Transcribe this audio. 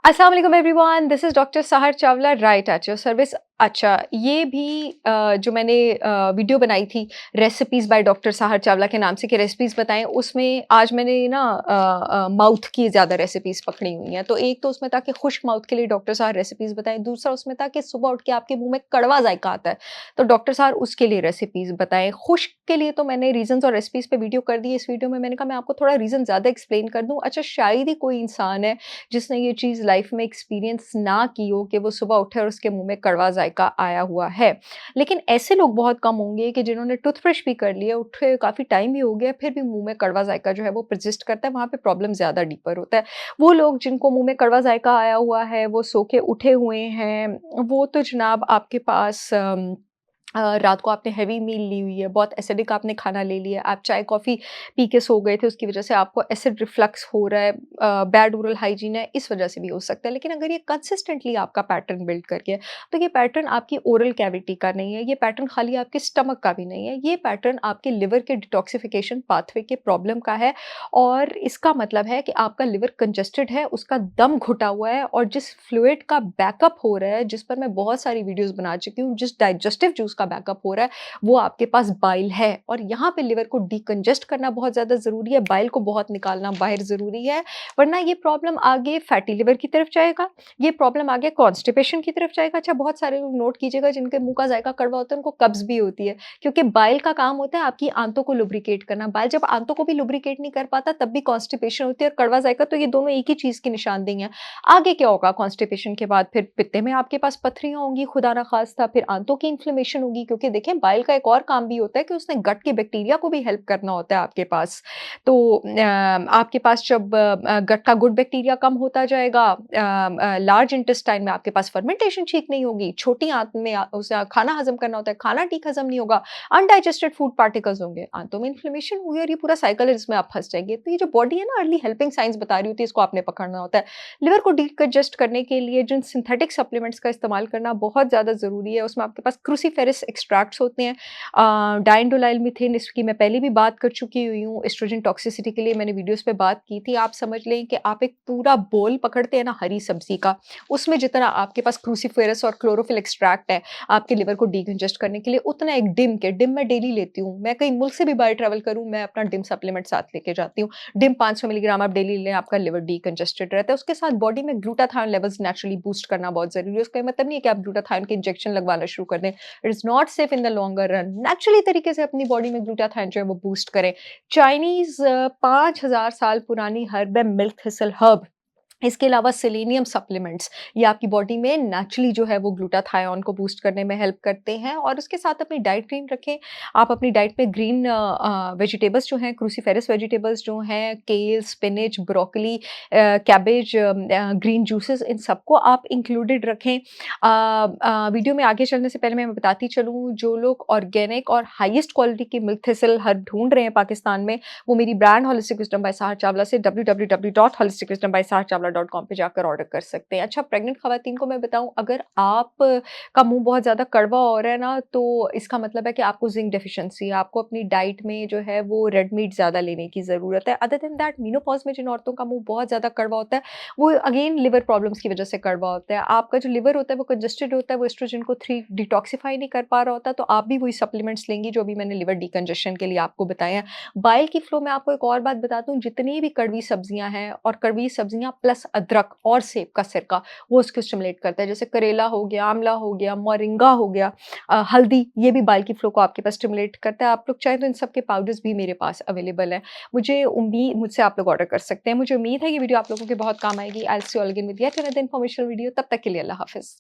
अस्सलाम वालेकुम everyone, this is doctor सहर Chawla right at your service. अच्छा, ये भी जो मैंने वीडियो बनाई थी रेसिपीज़ बाय डॉक्टर सहर चावला के नाम से कि रेसिपीज़ बताएँ, उसमें आज मैंने ना माउथ की ज़्यादा रेसिपीज़ पकड़ी हुई हैं। तो एक तो उसमें था कि खुश्क माउथ के लिए डॉक्टर सहर रेसिपीज़ बताएँ, दूसरा उसमें था कि सुबह उठ के आपके मुँह में कड़वा ज़ायका आता है, तो डॉक्टर सहर उसके लिए रेसिपीज़ बताएँ। खुश्क के लिए तो मैंने रीज़न्स और रेसिपीज़ पे वीडियो कर दी है। इस वीडियो में मैंने कहा मैं आपको थोड़ा रीज़न ज़्यादा एक्सप्लेन कर दूँ। अच्छा, शायद ही कोई इंसान है जिसने ये चीज़ लाइफ में एक्सपीरियंस ना की हो कि वो सुबह उठे और उसके मुँह में कड़वा ज़ायका आया हुआ है। लेकिन ऐसे लोग बहुत कम होंगे कि जिन्होंने टूथब्रश भी कर लिया, उठे काफ़ी टाइम भी हो गया, फिर भी मुँह में कड़वा ज़ायका जो है वो पर्सिस्ट करता है, वहाँ पे प्रॉब्लम ज़्यादा डीपर होता है। वो लोग जिनको मुँह में कड़वा ज़ायका आया हुआ है, वो सो के उठे हुए हैं, वो तो जनाब आपके पास रात को आपने हेवी मील ली हुई है, बहुत एसिडिक आपने खाना ले लिया, आप चाय-कॉफ़ी पी के सो गए थे, उसकी वज़ह से आपको एसिड रिफ्लक्स हो रहा है, बैड ओरल हाइजीन है, इस वज़ह से भी हो सकता है। लेकिन अगर ये कंसिस्टेंटली आपका पैटर्न बिल्ड कर गया है, तो ये पैटर्न आपकी ओरल कैविटी का नहीं है, ये पैटर्न खाली आपके स्टमक का भी नहीं है, ये पैटर्न आपके लिवर के डिटॉक्सिफिकेशन पाथवे के प्रॉब्लम का है और इसका मतलब है कि आपका लिवर कंजेस्टेड है, उसका दम घुटा हुआ है और जिस फ्लूइड का बैकअप हो रहा है, जिस पर मैं बहुत सारी वीडियोज़ बना चुकी हूँ, जिस डाइजेस्टिव जूस का बैकअप हो रहा है, वो आपके पास बाइल है और यहाँ पे लिवर को डिकंजेस्ट करना बहुत ज़्यादा ज़रूरी है, बाइल को बहुत निकालना बाहर ज़रूरी है, वरना ये प्रॉब्लम आगे फैटी लिवर की तरफ जाएगा, ये प्रॉब्लम आगे कॉन्स्टिपेशन की तरफ जाएगा। अच्छा, बहुत सारे लोग नोट कीजिएगा जिनके मुँह का ज़ायका कड़वा होता है, उनको कब्ज़ भी होती है, क्योंकि बाइल का काम होता है आपकी आंतों को लुब्रिकेट करना। बाइल जब आंतों को भी लुब्रिकेट नहीं कर पाता, तब भी कॉन्स्टिपेशन होती है और कड़वा ज़ायका, तो ये दोनों एक ही चीज़ की निशानदेही हैं। आगे क्या होगा कॉन्स्टिपेशन के बाद? फिर पित्ते में आपके पास पथरियाँ होंगी, खुदा ना ख़ास्ता, फिर आंतों की इन्फ्लेमेशन होगी, क्योंकि देखें बाइल का एक और काम भी होता है कि उसने गट के बैक्टीरिया को भी हेल्प करना होता है आपके पास। तो आपके पास जब गट का गुड बैक्टीरिया कम होता जाएगा, लार्ज इंटेस्टाइन में आपके पास फर्मेंटेशन ठीक नहीं होगी, छोटी आंत में उसे खाना हज़म करना होता है, खाना ठीक हज़म नहीं होगा, अनडाइजेस्टेड फूड पार्टिकल्स होंगे, आंतों में इन्फ्लेमेशन होगी और ये पूरा साइकिल है जिसमें आप फँस जाएँगे। तो ये जो बॉडी है ना अर्ली हेल्पिंग साइन्स बता रही होती है, इसको आपने पकड़ना होता है। लिवर को डिकंजेस्ट करने के लिए जिन सिंथेटिक सप्लीमेंट्स का इस्तेमाल करना बहुत ज़्यादा ज़रूरी है, उसमें आपके पास क्रूसीफेरस एक्सट्रैक्ट्स होते हैं, डाइंडोलाइल मीथेन, इसकी मैं पहले भी बात कर चुकी हुई हूँ, एस्ट्रोजन टॉक्सिसिटी के लिए मैंने वीडियोज़ पे बात की थी। आप समझ लें कि आप एक पूरा बोल पकड़ते हैं ना हरी सब्ज़ी का, उसमें जितना आपके पास क्रूसीफेरस और क्लोरोफिल एक्सट्रैक्ट है, आपके लिवर को डिकंजेस्ट करने के लिए, उतना एक डिम मैं डेली लेती हूँ। मैं कहीं मुल्क से भी बाहर ट्रैवल करूँ, मैं अपना डिम सप्लीमेंट साथ लेके जाती हूँ। डिम 500 मिलीग्राम आप डेली लें, आपका लिवर डिकंजेस्टेड रहता है। उसके साथ बॉडी में ग्लूटाथायोन लेवल्स नेचुरली बूस्ट करना बहुत ज़रूरी है। उसका ये मतलब नहीं है कि आप ग्लूटाथायोन के इंजेक्शन लगवाना शुरू कर दें। It is not safe in the longer run. Naturally तरीके से अपनी बॉडी में ग्लूटाथायोन जो है वो बूस्ट करें। चाइनीज़ 5000 साल पुरानी हर्ब है मिल्क थिसल हर्ब। इसके अलावा सेलेनियम सप्लीमेंट्स, ये आपकी बॉडी में नेचुरली जो है वो ग्लूटाथायोन को बूस्ट करने में हेल्प करते हैं और उसके साथ अपनी डाइट ग्रीन रखें। आप अपनी डाइट में ग्रीन वेजिटेबल्स जो हैं, क्रूसीफेरस वेजिटेबल्स जो हैं, kale, spinach, broccoli, cabbage, green juices, इन सबको आप इंक्लूडेड रखें। वीडियो में आगे चलने से पहले मैं बताती चलूँ, जो लोग ऑर्गेनिक और हाईएस्ट क्वालिटी की मिल्क थिसल हर्ब ढूँढ रहे हैं पाकिस्तान में, वो मेरी ब्रांड होलिस्टिक विज़डम बाय सहर चावला से www.holisticwisdombysaharchavla.com पे जाकर ऑर्डर कर सकते हैं। अच्छा, प्रेग्नेंट ख़वातीन को मैं बताऊँ, अगर आप का मुँह बहुत ज़्यादा कड़वा हो रहा है ना, तो इसका मतलब है कि आपको ज़िंक डेफिशिएंसी है। आपको अपनी डाइट में जो है वो रेड मीट ज़्यादा लेने की ज़रूरत है। अदर देन दैट, मेनोपॉज़ में जिन औरतों का मुँह बहुत ज़्यादा कड़वा होता है, वो अगेन लिवर प्रॉब्लम्स की वज़ह से कड़वा होता है। आपका जो लिवर होता है वो कंजेस्टेड होता है, वो एस्ट्रोजन को 3 डिटॉक्सिफाई नहीं कर पा रहा होता, तो आप भी वही सप्लीमेंट्स लेंगी जो अभी मैंने लिवर डिकंजेशन के लिए आपको बताए हैं। बाइल की फ्लो में आपको एक और बात बताती हूँ, जितनी भी कड़वी सब्जियाँ हैं और कड़वी सब्जियाँ प्लस अदरक और सेब का सिरका, वो उसको स्टिमुलेट करता है। जैसे करेला हो गया, आंवला हो गया, मोरिंगा हो गया, हल्दी, ये भी बाइल की फ्लो को आपके पास स्टिमुलेट करता है। आप लोग चाहें तो इन सब के पाउडर्स भी मेरे पास अवेलेबल हैं। मुझसे आप लोग ऑर्डर कर सकते हैं। मुझे उम्मीद है ये वीडियो आप लोगों के बहुत काम आएगी। I will see you all again with yet another informational video. तब तक के लिए अल्लाह हाफ़िज़।